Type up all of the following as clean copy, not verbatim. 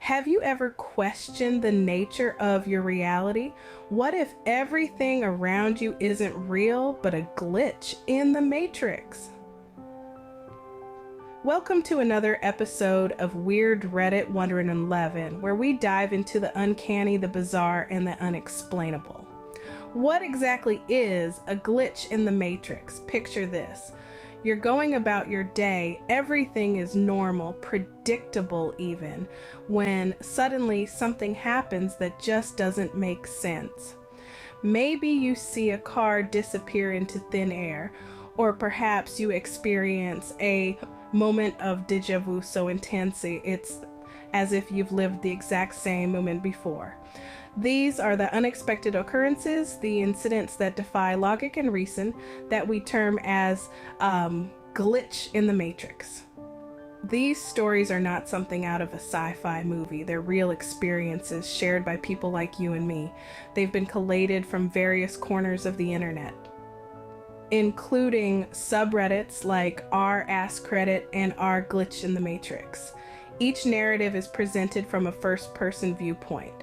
Have you ever questioned the nature of your reality? What if everything around you isn't real but a glitch in the matrix? Welcome to another episode of Weird Reddit 111, where we dive into the uncanny, the bizarre, and the unexplainable. What exactly is a glitch in the matrix? Picture this. You're going about your day, everything is normal, predictable even, when suddenly something happens that just doesn't make sense. Maybe you see a car disappear into thin air, or perhaps you experience a moment of deja vu so intense it's as if you've lived the exact same moment before. These are the unexpected occurrences, the incidents that defy logic and reason, that we term as glitch in the matrix. These stories are not something out of a sci-fi movie. They're real experiences shared by people like you and me. They've been collated from various corners of the internet, including subreddits like r Ask Reddit and r Glitch in the Matrix. Each narrative is presented from a first-person viewpoint,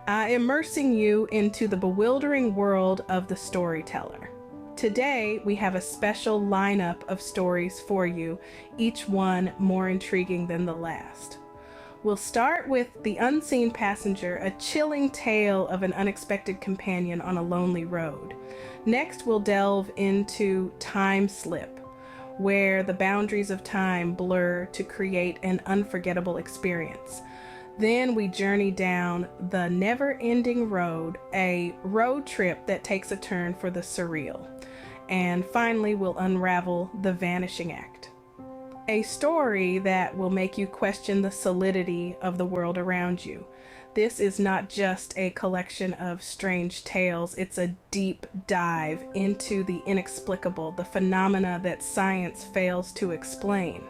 immersing you into the bewildering world of the storyteller. Today, we have a special lineup of stories for you, each one more intriguing than the last. We'll start with The Unseen Passenger, a chilling tale of an unexpected companion on a lonely road. Next, we'll delve into Time Slip, where the boundaries of time blur to create an unforgettable experience. Then we journey down the never-ending road, a road trip that takes a turn for the surreal. And finally, we'll unravel The Vanishing Act, a story that will make you question the solidity of the world around you. This is not just a collection of strange tales, it's a deep dive into the inexplicable, the phenomena that science fails to explain.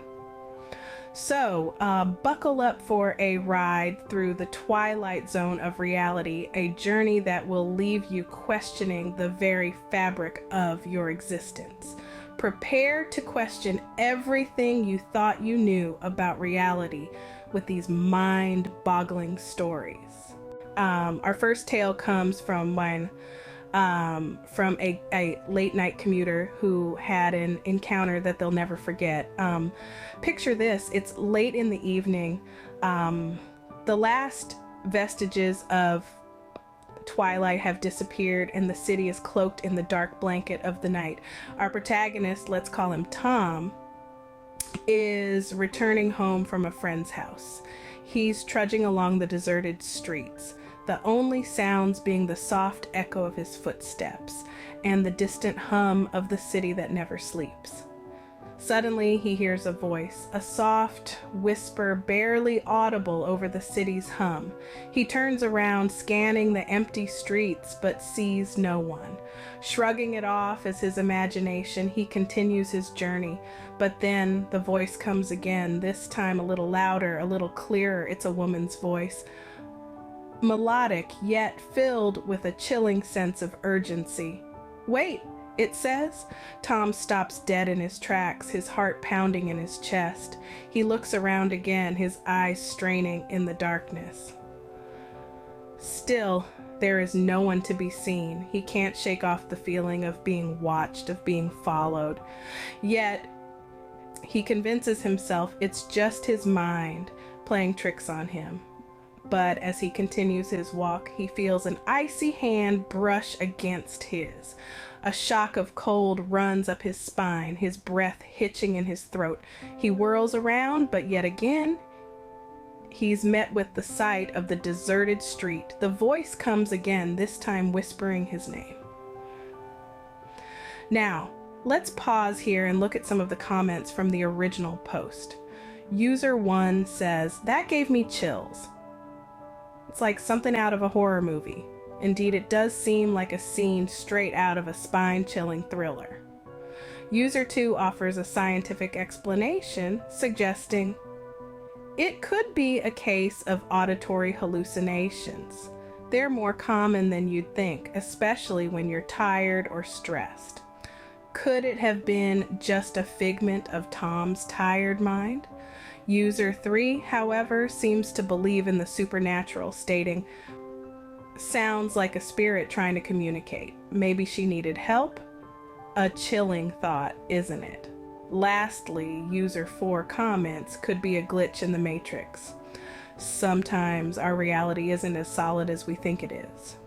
So, buckle up for a ride through the twilight zone of reality, a journey that will leave you questioning the very fabric of your existence. Prepare to question everything you thought you knew about reality with these mind-boggling stories. Our first tale comes from a late night commuter who had an encounter that they'll never forget. Picture this, it's late in the evening. The last vestiges of twilight have disappeared and the city is cloaked in the dark blanket of the night. Our protagonist, let's call him Tom, is returning home from a friend's house. He's trudging along the deserted streets, the only sounds being the soft echo of his footsteps and the distant hum of the city that never sleeps. Suddenly, he hears a voice, a soft whisper barely audible over the city's hum. He turns around, scanning the empty streets, but sees no one. Shrugging it off as his imagination, he continues his journey. But then the voice comes again, this time a little louder, a little clearer. It's a woman's voice. Melodic, yet filled with a chilling sense of urgency. "Wait," it says. Tom stops dead in his tracks, his heart pounding in his chest. He looks around again, his eyes straining in the darkness. Still, there is no one to be seen. He can't shake off the feeling of being watched, of being followed. Yet, he convinces himself it's just his mind playing tricks on him. But as he continues his walk, he feels an icy hand brush against his. A shock of cold runs up his spine, his breath hitching in his throat. He whirls around, but yet again, he's met with the sight of the deserted street. The voice comes again, this time whispering his name. Now, let's pause here and look at some of the comments from the original post. User 1 says, "That gave me chills. It's like something out of a horror movie. Indeed, it does seem like a scene straight out of a spine-chilling thriller." User 2 offers a scientific explanation, suggesting it could be a case of auditory hallucinations. They're more common than you'd think, especially when you're tired or stressed. Could it have been just a figment of Tom's tired mind? User 3, however, seems to believe in the supernatural, stating, "Sounds like a spirit trying to communicate. Maybe she needed help?" A chilling thought, isn't it? Lastly, user 4 comments, "Could be a glitch in the matrix. Sometimes our reality isn't as solid as we think it is."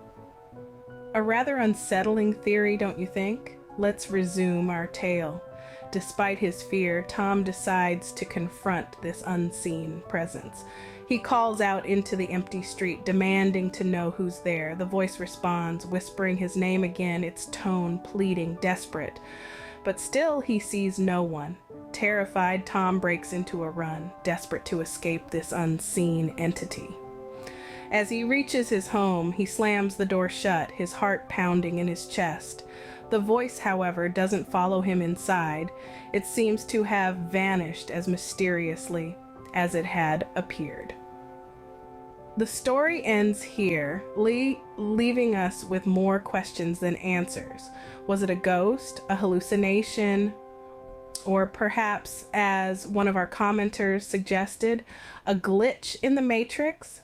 A rather unsettling theory, don't you think? Let's resume our tale. Despite his fear, Tom decides to confront this unseen presence. He calls out into the empty street, demanding to know who's there. The voice responds, whispering his name again, its tone pleading, desperate. But still, he sees no one. Terrified, Tom breaks into a run, desperate to escape this unseen entity. As he reaches his home, he slams the door shut, his heart pounding in his chest. The voice, however, doesn't follow him inside. It seems to have vanished as mysteriously as it had appeared. The story ends here, leaving us with more questions than answers. Was it a ghost, a hallucination, or perhaps, as one of our commenters suggested, a glitch in the Matrix?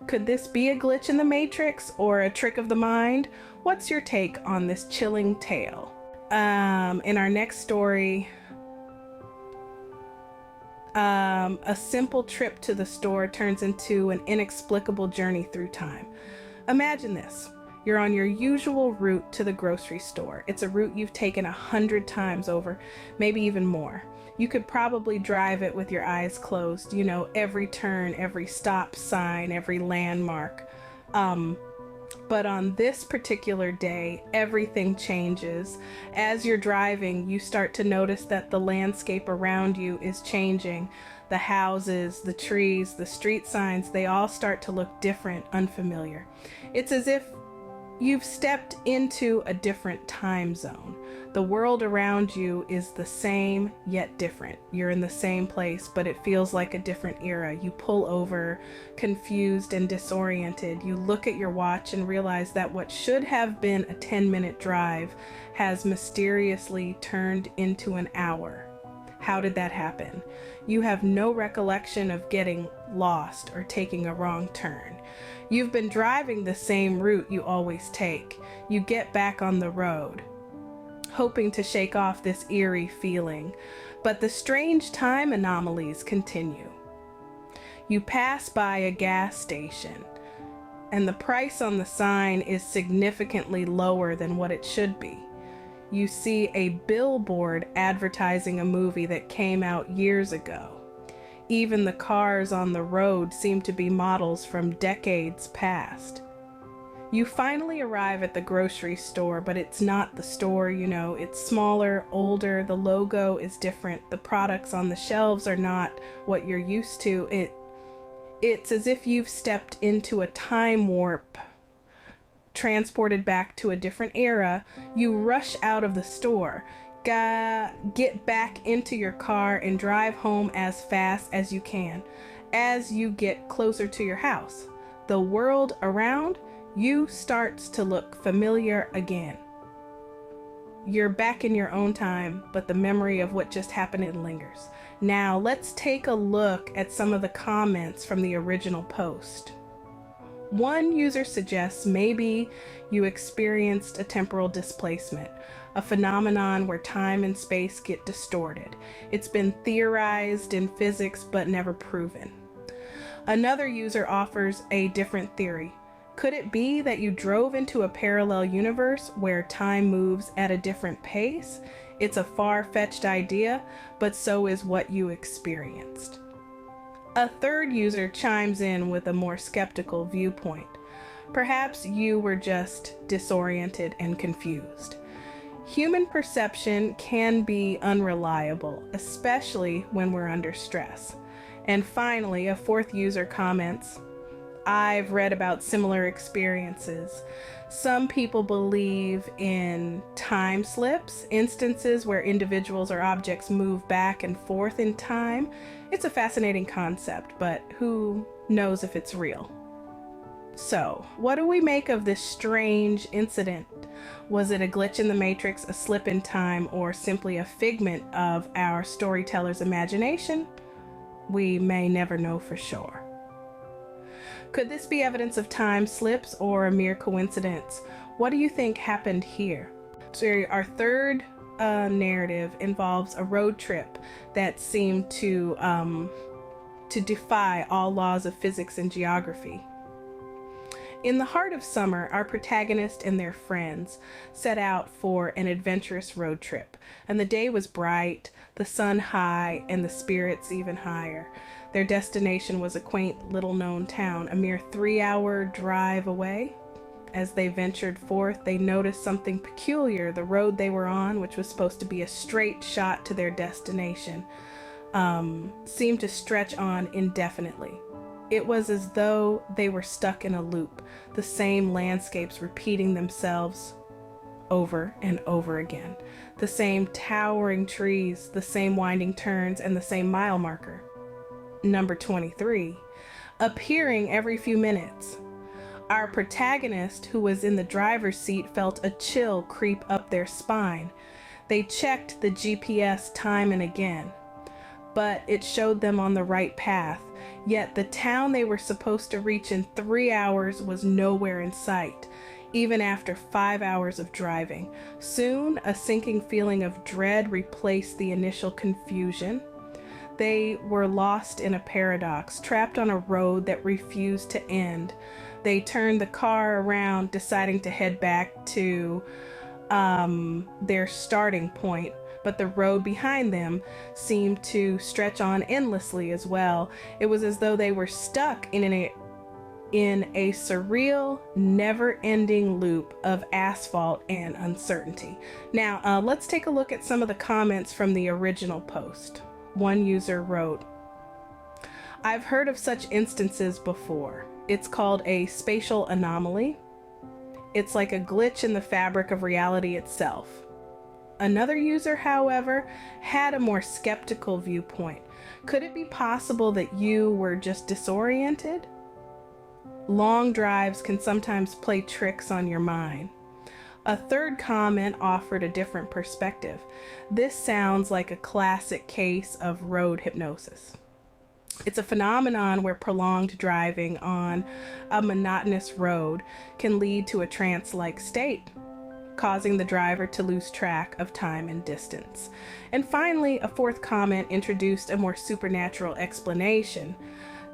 Could this be a glitch in the Matrix or a trick of the mind? What's your take on this chilling tale? In our next story, a simple trip to the store turns into an inexplicable journey through time. Imagine this. You're on your usual route to the grocery store. It's a route you've taken 100 times over, maybe even more. You could probably drive it with your eyes closed, every turn, every stop sign, every landmark. But on this particular day, everything changes. As you're driving, you start to notice that the landscape around you is changing. The houses, the trees, the street signs, they all start to look different, unfamiliar. It's as if you've stepped into a different time zone. The world around you is the same yet different. You're in the same place, but it feels like a different era. You pull over, confused and disoriented. You look at your watch and realize that what should have been a 10-minute drive has mysteriously turned into an hour. How did that happen? You have no recollection of getting lost or taking a wrong turn. You've been driving the same route you always take. You get back on the road, hoping to shake off this eerie feeling, but the strange time anomalies continue. You pass by a gas station, and the price on the sign is significantly lower than what it should be. You see a billboard advertising a movie that came out years ago. Even the cars on the road seem to be models from decades past. You finally arrive at the grocery store, but it's not the store, it's smaller, older, the logo is different, the products on the shelves are not what you're used to. It's as if you've stepped into a time warp, transported back to a different era. You rush out of the store, get back into your car and drive home as fast as you can. As you get closer to your house, the world around you starts to look familiar again. You're back in your own time, but the memory of what just happened lingers. Now let's take a look at some of the comments from the original post. One user suggests maybe you experienced a temporal displacement, a phenomenon where time and space get distorted. It's been theorized in physics but never proven. Another user offers a different theory. Could it be that you drove into a parallel universe where time moves at a different pace? It's a far-fetched idea, but so is what you experienced. A third user chimes in with a more skeptical viewpoint. Perhaps you were just disoriented and confused. Human perception can be unreliable, especially when we're under stress. And finally, a fourth user comments, I've read about similar experiences. Some people believe in time slips, instances where individuals or objects move back and forth in time. It's a fascinating concept, but who knows if it's real? So, what do we make of this strange incident? Was it a glitch in the Matrix, a slip in time, or simply a figment of our storyteller's imagination? we may never know for sure. Could this be evidence of time slips or a mere coincidence? What do you think happened here? So our third narrative involves a road trip that seemed to defy all laws of physics and geography. In the heart of summer, our protagonist and their friends set out for an adventurous road trip, and the day was bright, the sun high, and the spirits even higher. Their destination was a quaint, little-known town, a mere 3-hour drive away. As they ventured forth, they noticed something peculiar. The road they were on, which was supposed to be a straight shot to their destination, seemed to stretch on indefinitely. It was as though they were stuck in a loop, the same landscapes repeating themselves over and over again, the same towering trees, the same winding turns, and the same mile marker, number 23, appearing every few minutes. Our protagonist, who was in the driver's seat, felt a chill creep up their spine. They checked the GPS time and again, but it showed them on the right path. Yet the town they were supposed to reach in 3 hours was nowhere in sight, even after 5 hours of driving. Soon, a sinking feeling of dread replaced the initial confusion. They were lost in a paradox, trapped on a road that refused to end. They turned the car around, deciding to head back to their starting point, but the road behind them seemed to stretch on endlessly as well. It was as though they were stuck in a surreal, never-ending loop of asphalt and uncertainty. Now, let's take a look at some of the comments from the original post. One user wrote, "I've heard of such instances before. It's called a spatial anomaly. It's like a glitch in the fabric of reality itself." Another user, however, had a more skeptical viewpoint. Could it be possible that you were just disoriented? Long drives can sometimes play tricks on your mind. A third comment offered a different perspective. This sounds like a classic case of road hypnosis. It's a phenomenon where prolonged driving on a monotonous road can lead to a trance-like state, causing the driver to lose track of time and distance. And finally, a fourth comment introduced a more supernatural explanation.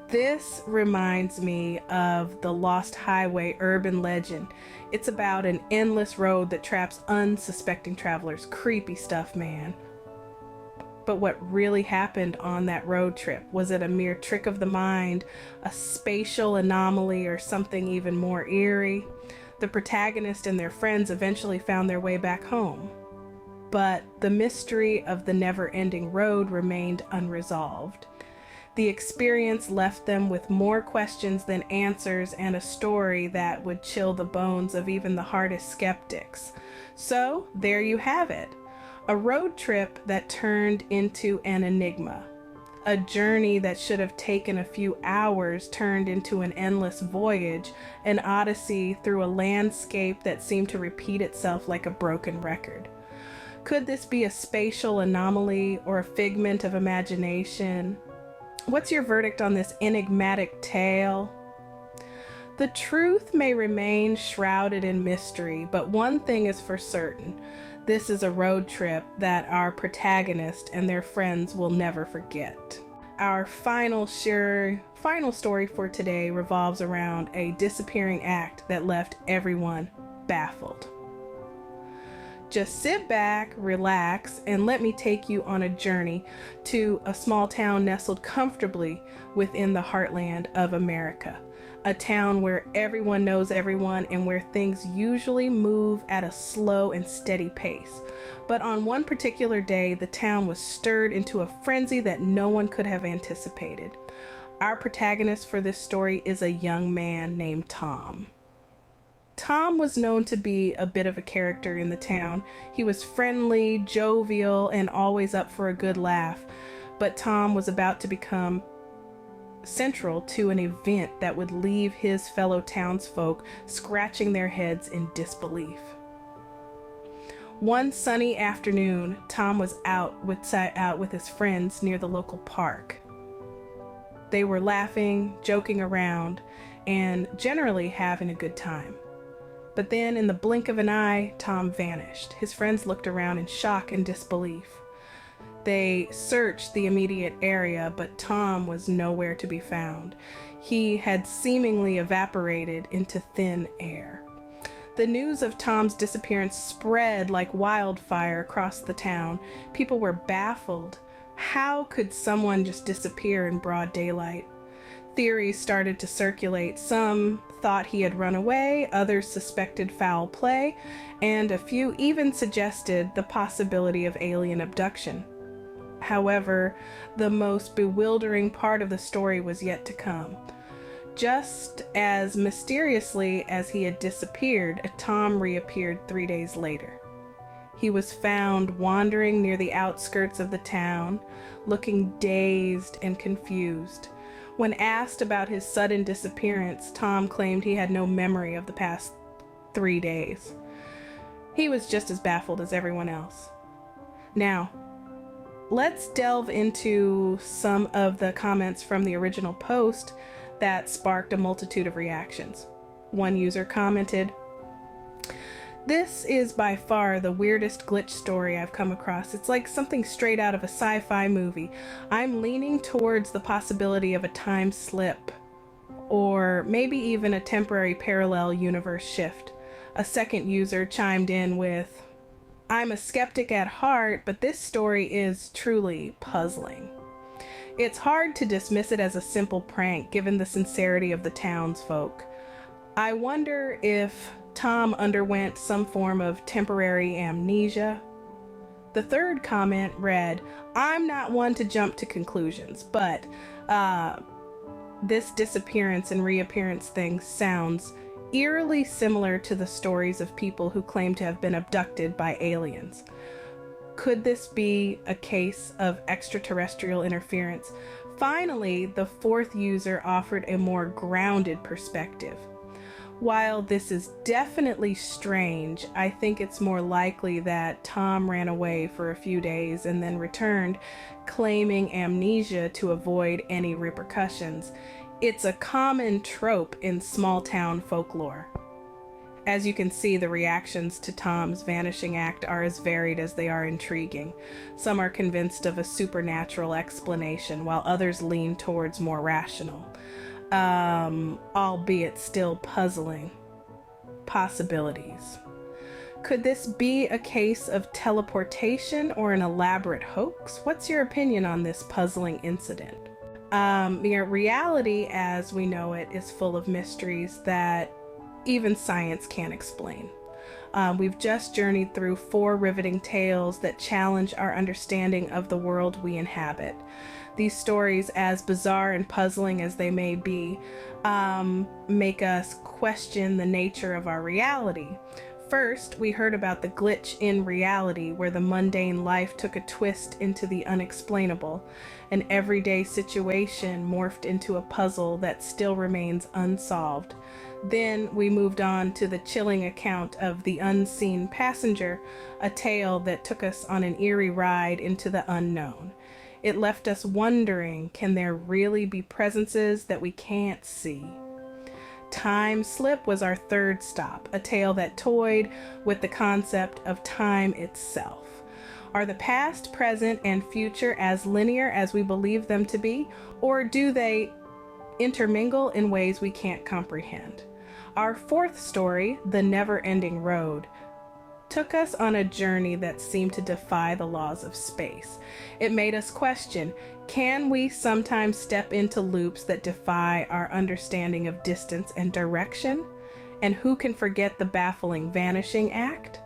This reminds me of the Lost Highway urban legend. It's about an endless road that traps unsuspecting travelers. Creepy stuff, man. But what really happened on that road trip? Was it a mere trick of the mind, a spatial anomaly, or something even more eerie? The protagonist and their friends eventually found their way back home, but the mystery of the never-ending road remained unresolved. The experience left them with more questions than answers, and a story that would chill the bones of even the hardest skeptics. So, there you have it. A road trip that turned into an enigma. A journey that should have taken a few hours turned into an endless voyage, an odyssey through a landscape that seemed to repeat itself like a broken record. Could this be a spatial anomaly or a figment of imagination? What's your verdict on this enigmatic tale? The truth may remain shrouded in mystery, but one thing is for certain. This is a road trip that our protagonist and their friends will never forget. Our final story for today revolves around a disappearing act that left everyone baffled. Just sit back, relax, and let me take you on a journey to a small town nestled comfortably within the heartland of America. A town where everyone knows everyone and where things usually move at a slow and steady pace. But on one particular day, the town was stirred into a frenzy that no one could have anticipated. Our protagonist for this story is a young man named Tom. Tom was known to be a bit of a character in the town. He was friendly, jovial, and always up for a good laugh. But Tom was about to become central to an event that would leave his fellow townsfolk scratching their heads in disbelief. One sunny afternoon, Tom was out with his friends near the local park. They were laughing, joking around, and generally having a good time. But then, in the blink of an eye, Tom vanished. His friends looked around in shock and disbelief. They searched the immediate area, but Tom was nowhere to be found. He had seemingly evaporated into thin air. The news of Tom's disappearance spread like wildfire across the town. People were baffled. How could someone just disappear in broad daylight? Theories started to circulate. Some thought he had run away, others suspected foul play, and a few even suggested the possibility of alien abduction. However, the most bewildering part of the story was yet to come. Just as mysteriously as he had disappeared, Tom reappeared 3 days later. He was found wandering near the outskirts of the town, looking dazed and confused. When asked about his sudden disappearance, Tom claimed he had no memory of the past 3 days. He was just as baffled as everyone else. Now, let's delve into some of the comments from the original post that sparked a multitude of reactions. One user commented, "This is by far the weirdest glitch story I've come across. It's like something straight out of a sci-fi movie. I'm leaning towards the possibility of a time slip, or maybe even a temporary parallel universe shift." A second user chimed in with, "I'm a skeptic at heart, but this story is truly puzzling. It's hard to dismiss it as a simple prank, given the sincerity of the townsfolk. I wonder if Tom underwent some form of temporary amnesia." The third comment read, "I'm not one to jump to conclusions, but this disappearance and reappearance thing sounds eerily similar to the stories of people who claim to have been abducted by aliens. Could this be a case of extraterrestrial interference?" Finally, the fourth user offered a more grounded perspective. "While this is definitely strange, I think it's more likely that Tom ran away for a few days and then returned, claiming amnesia to avoid any repercussions. It's a common trope in small-town folklore." As you can see, the reactions to Tom's Vanishing Act are as varied as they are intriguing. Some are convinced of a supernatural explanation, while others lean towards more rational, albeit still puzzling possibilities. Could this be a case of teleportation or an elaborate hoax? What's your opinion on this puzzling incident? Reality as we know it is full of mysteries that even science can't explain. We've just journeyed through 4 riveting tales that challenge our understanding of the world we inhabit. These stories, as bizarre and puzzling as they may be, make us question the nature of our reality. First, we heard about the glitch in reality, where the mundane life took a twist into the unexplainable. An everyday situation morphed into a puzzle that still remains unsolved. Then we moved on to the chilling account of The Unseen Passenger, a tale that took us on an eerie ride into the unknown. It left us wondering, can there really be presences that we can't see? Time Slip was our third stop, a tale that toyed with the concept of time itself. Are the past, present, and future as linear as we believe them to be, or do they intermingle in ways we can't comprehend? Our fourth story, The Never-Ending Road, took us on a journey that seemed to defy the laws of space. It made us question, can we sometimes step into loops that defy our understanding of distance and direction? And who can forget the baffling Vanishing Act?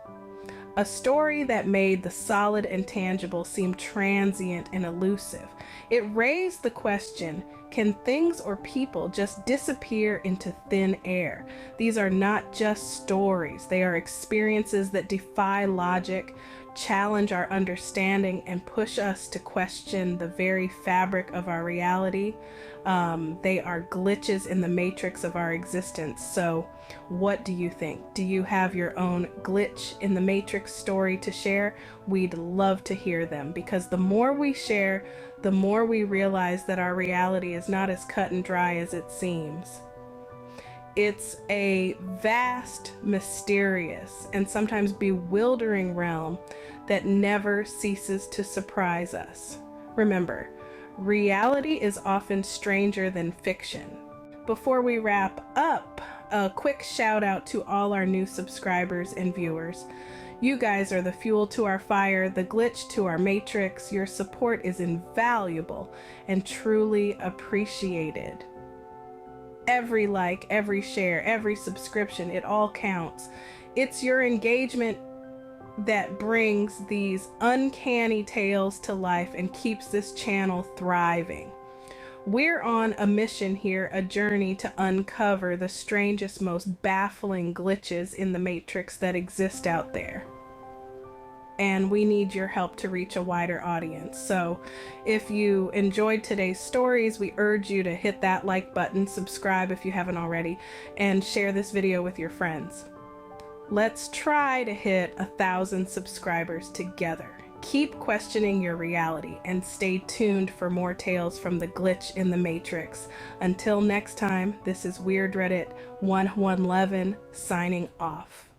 A story that made the solid and tangible seem transient and elusive. It raised the question, can things or people just disappear into thin air? These are not just stories. They are experiences that defy logic, challenge our understanding and push us to question the very fabric of our reality. They are glitches in the matrix of our existence. So what do you think? Do you have your own glitch in the matrix story to share? We'd love to hear them, because the more we share, the more we realize that our reality is not as cut and dry as it seems. It's a vast, mysterious, and sometimes bewildering realm that never ceases to surprise us. Remember, reality is often stranger than fiction. Before we wrap up, a quick shout out to all our new subscribers and viewers. You guys are the fuel to our fire, the glitch to our matrix. Your support is invaluable and truly appreciated. Every like, every share, every subscription, it all counts. It's your engagement that brings these uncanny tales to life and keeps this channel thriving. We're on a mission here, a journey to uncover the strangest, most baffling glitches in the matrix that exist out there. And we need your help to reach a wider audience. So if you enjoyed today's stories, we urge you to hit that like button, subscribe if you haven't already, and share this video with your friends. Let's try to hit 1,000 subscribers together. Keep questioning your reality and stay tuned for more tales from the glitch in the matrix. Until next time, this is Weird Reddit 1111 signing off.